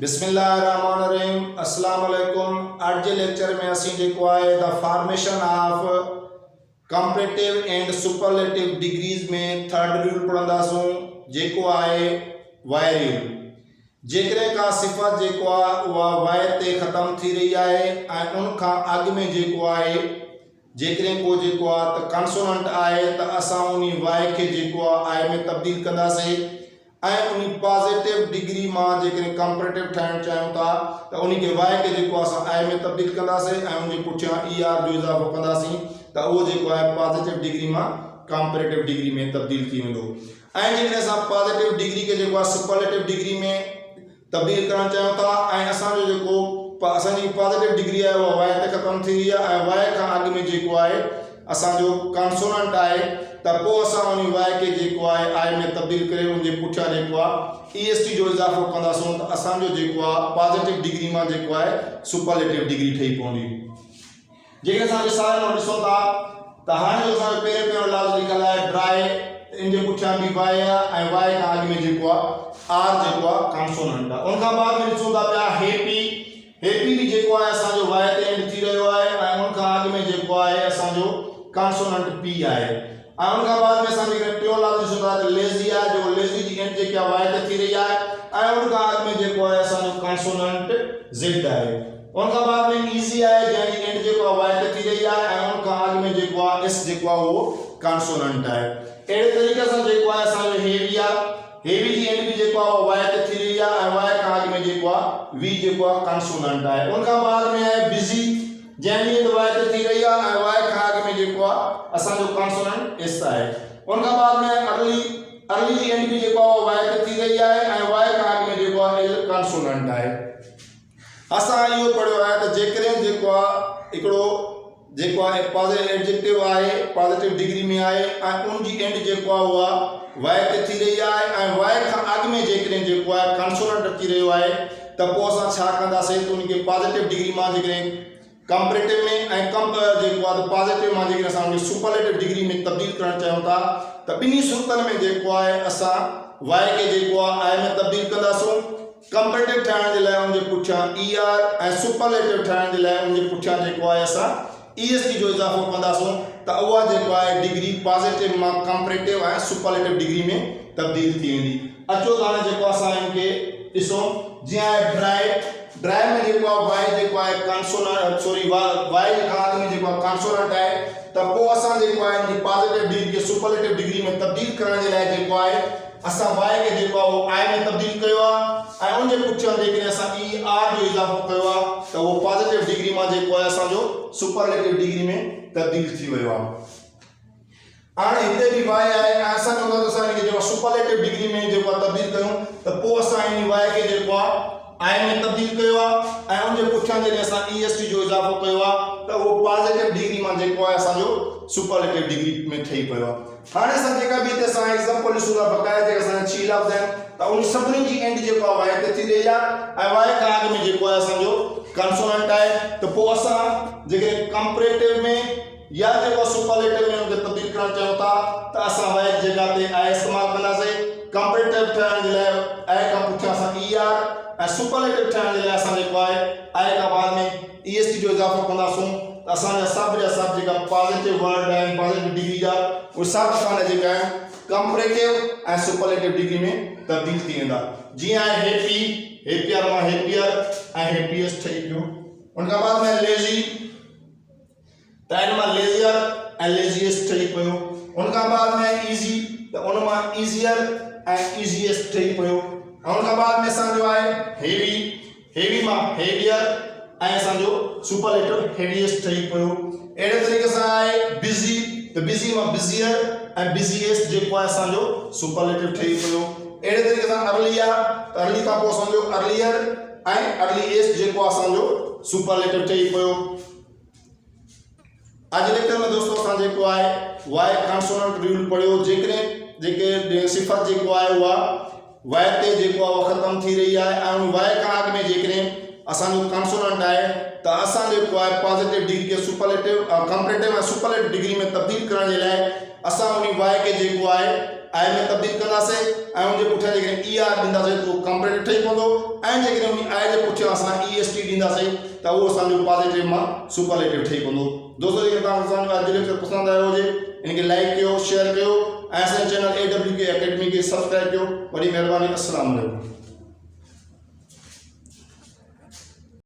बिस्मिल्लाहिर्रहमानिर्रहीम अस्सलाम वालेकुम। आज के लेक्चर में असीं जेको आहे the formation of comparative and superlative degrees में थर्ड रूल पढ़ंदासूं जेको आहे वाई रूल। जेकॾहिं का सिफ़त जेको आहे उहा वाई ते ख़तम थी रही आहे ऐं उन खां अॻु में जेको आहे जेकॾहिं को जेको आहे त कंसोनेंट आहे त असां उन वाई खे जेको आहे आई में तब्दील कंदासीं ऐं उन पॉजिटिव डिग्री मां जेकॾहिं कंपैरेटिव ठाहिणु चाहियूं था त उन खे वाई खे जेको असां आई में तब्दील कंदासीं ऐं उनजे पुठियां ई आर जो इज़ाफ़ो कंदासीं त उहो जेको आहे पॉजिटिव डिग्री मां कंपैरेटिव डिग्री में तब्दील थी वेंदो। ऐं जेकॾहिं असां पॉजिटिव डिग्री खे जेको आहे सुपरलेटिव डिग्री में तब्दील करणु चाहियूं था ऐं असांजो जेको असांजी पॉजिटिव डिग्री आहे उहा वाई ते ख़तमु थी वई आहे ऐं वाई खां अॻु में जेको आहे असांजो कंसोनेंट आहे त पोइ असां उन वाई खे जेको आहे आई में तब्दील करे उनजे पुठियां जेको आहे EST जो इज़ाफ़ो कंदासूं त असांजो जेको आहे पॉजिटिव डिग्री मां जेको आहे सुपरलेटिव डिग्री ठही पवंदी। जेकॾहिं असां मिसाल में ॾिसूं था त हाणे जो असांजो पहिरियों लफ़्ज़ लिखियलु आहे ड्राई, इनजे पुठियां बि वाई आहे ऐं वाई खां अॻु में जेको आहे आर जेको आहे कंसोनेंट आहे। उन खां बाद में ॾिसूं था पिया हैप्पी, हैप्पी भी जेको आहे असांजो वाई ते एंड थी रहियो आहे ऐं उन खां अॻु में जेको आहे असांजो कंसोनेंट पी आहे। ऐं उन खां बाद में असां जेकॾहिं टियों लफ़्ज़ ॾिसूं था त लेज़ी आहे, जो लेज़ी जी एंड जेका वाई ते थी रही आहे ऐं उन खां अॻु में जेको आहे असांजो कंसोनेंट ज़ेड आहे। उन खां बाद में ईज़ी आहे जंहिंजी एंड जेको आहे वाई ते थी रही आहे ऐं उन खां अॻु में जेको आहे एस जेको आहे उहो कंसोनेंट आहे। अहिड़े तरीक़े सां जेको आहे असांजो हेवी आहे, हेवी जी एंड भी जेको आहे वाई ते थी रही आहे ऐं वाई खां अॻु में जेको आहे वी जेको आहे कंसोनेंट आहे। उन खां बाद में आहे बिज़ी, जंहिंजी एंड वाई ते थी रही आहे ऐं वाई खां अॻु में जेको आहे असांजो कंसोनेंट एस आहे। उन खां बाद में अर्ली, अर्ली जी एंड भी जेको आहे वाई ते थी रही आहे ऐं वाई खां अॻु में जेको आहे एल कंसोनेंट आहे। असां इहो पढ़ियो आहे त जेकॾहिं जेको आहे हिकिड़ो जेको आहे पॉजिटिव एडजेक्टिव आहे पॉजिटिव डिग्री में आहे ऐं उन जी एंड जेको आहे उहा वाई ते थी रही आहे ऐं वाई खां अॻु में जेकॾहिं जेको आहे कंसोनेंट अची रहियो आहे त पोइ असां छा कंदासीं त उनखे पॉजिटिव डिग्री मां जेकॾहिं कंपैरेटिव में ऐं जेको आहे पॉजिटिव मां जेकॾहिं असां उनखे सुपरलेटिव डिग्री में तब्दील करणु चाहियूं था त ॿिन्ही सूरतनि में जेको आहे असां वाई खे जेको आहे आई में तब्दील कंदासूं। कंपैरेटिव ठाहिण जे लाइ उनजे पुठियां ई आर ऐं सुपरलेटिव ठाहिण जे लाइ उनजे पुठियां जेको आहे असां EST जो इज़ाफ़ो कंदासूं त उहा जेको आहे डिग्री पॉजिटिव मां कंपैरेटिव ऐं सुपरलेटिव डिग्री में तब्दील थी वेंदी। अचो त हाणे जेको असां इनखे ॾिसूं, जीअं आहे ड्राई, ड्राई में जेको आहे वाई जेको आहे कंसोनेंट सॉरी वाई खां अॻु में जेको आहे कंसोनेंट आहे त पोइ असां जेको आहे इनजी पॉजिटिव डिग्री खे सुपरलेटिव डिग्री में तब्दील करण जे लाइ जेको आहे असां वाई खे जेको आहे उहो आई में तब्दील कयो आहे ऐं उनजे पुठियां जेकॾहिं असां ई आर जो इज़ाफ़ो कयो आहे त उहो पॉजिटिव डिग्री मां जेको आहे असांजो सुपरलेटिव डिग्री में तब्दील थी वियो आहे। हाणे हिते बि वाई आहे ऐं असां चवंदा त असां इनखे जेको सुपरलेटिव डिग्री में जेको आहे तब्दील कयूं त पोइ असां इन वाई खे जेको आहे आई में तब्दील कयो आहे ऐं उनजे पुठियां जॾहिं असां EST जो इज़ाफ़ो कयो आहे त उहो पॉजिटिव डिग्री मां जेको आहे असांजो सुपरलेटिव डिग्री में ठही पियो आहे। हाणे असां जेका बि हिते असां एग्ज़ाम्पल ॾिसूं था बक़ाइदा जेका असांजा 6 लफ़्ज़ आहिनि त उन सभिनी जी एंड जेको आहे वाई ते थी रही आहे ऐं वाई खां अॻु में जेको आहे असांजो कंसोनेंट आहे त पोइ असां जेके कंपैरेटिव में या जेको सुपरलेटिव में उनखे तब्दील करणु चाहियूं था त असां वाई जी जॻह ते आई इस्तेमालु कंदासीं। कंपैरेटिव ठाहिण जे लाइ आई खां पुठियां असां ई आर ऐं सुपरलेटिव ठाहिण जे लाइ असां जेको आहे आई खां बाद में EST जो इज़ाफ़ो कंदासूं त असांजा सभु जा सभु जेका पॉजिटिव वर्ड आहिनि पॉजिटिव डिग्री जा उहे सभु असांजा जेका आहिनि कंपैरेटिव ऐं सुपरलेटिव डिग्री में तब्दील थी वेंदा। जीअं आहे हैप्पी, हैप्पियर मां हैप्पियर ऐं हैप्पीएस्ट ठही पियो। उन खां बाद में लेज़ी, त इन मां लेज़ियर ऐं लेज़ीएस्ट ठही पियो। उन खां बाद में ईज़ी, त उन मां ईज़ियर ऐं ईज़ीएस्ट ठही पियो। ऐं उन खां बाद में असांजो आहे हेवी, हेवी मां हेवियर ऐं असांजो सुपरलेटिव हेवीएस्ट ठही पियो। अहिड़े तरीक़े सां आहे बिज़ी, त बिज़ी मां बिज़ियर ऐं बिज़ीएस्ट जेको आहे असांजो सुपरलेटिव ठही पियो। अहिड़े तरीक़े सां अर्ली आहे त अर्ली खां पोइ असांजो अर्लियर ऐं अर्लीएस्ट जेको आहे असांजो सुपरलेटिव ठही पियो। अॼु लेक्चर में दोस्तों असां जेको आहे वाई कंसोनेंट रूल पढ़ियो। जेके सिफ़त जेको आहे उहा वाई ते जेको आहे उहा ख़तमु थी रही आहे ऐं उन वाई खां अॻु में जेकॾहिं असांजो कंसोनेंट आहे त असां जेको आहे पॉजिटिव डिग्री खे सुपरलेटिव कंपैरेटिव ऐं सुपरलेटिव डिग्री में तब्दील करण जे लाइ असां उन वाई खे जेको आहे आई में तब्दील कंदासीं ऐं उनजे पुठियां जेकॾहिं ER ॾींदासीं त उहो कंपरेटिव ठही पवंदो ऐं जेकॾहिं उन आई जे पुठियां असां EST ॾींदासीं त उहो असांजो पॉजिटिव मां सुपरलेटिव ठही पवंदो। दोस्तों जेकॾहिं तव्हांखे असांजो अॼु जो लेक्चर पसंदि आयो हुजे इनखे लाइक कयो शेयर कयो ऐं असांजे चैनल AWK अकेडमी खे सब्सक्राइब कयो। वॾी महिरबानी। अस्सलाम वालेकुम।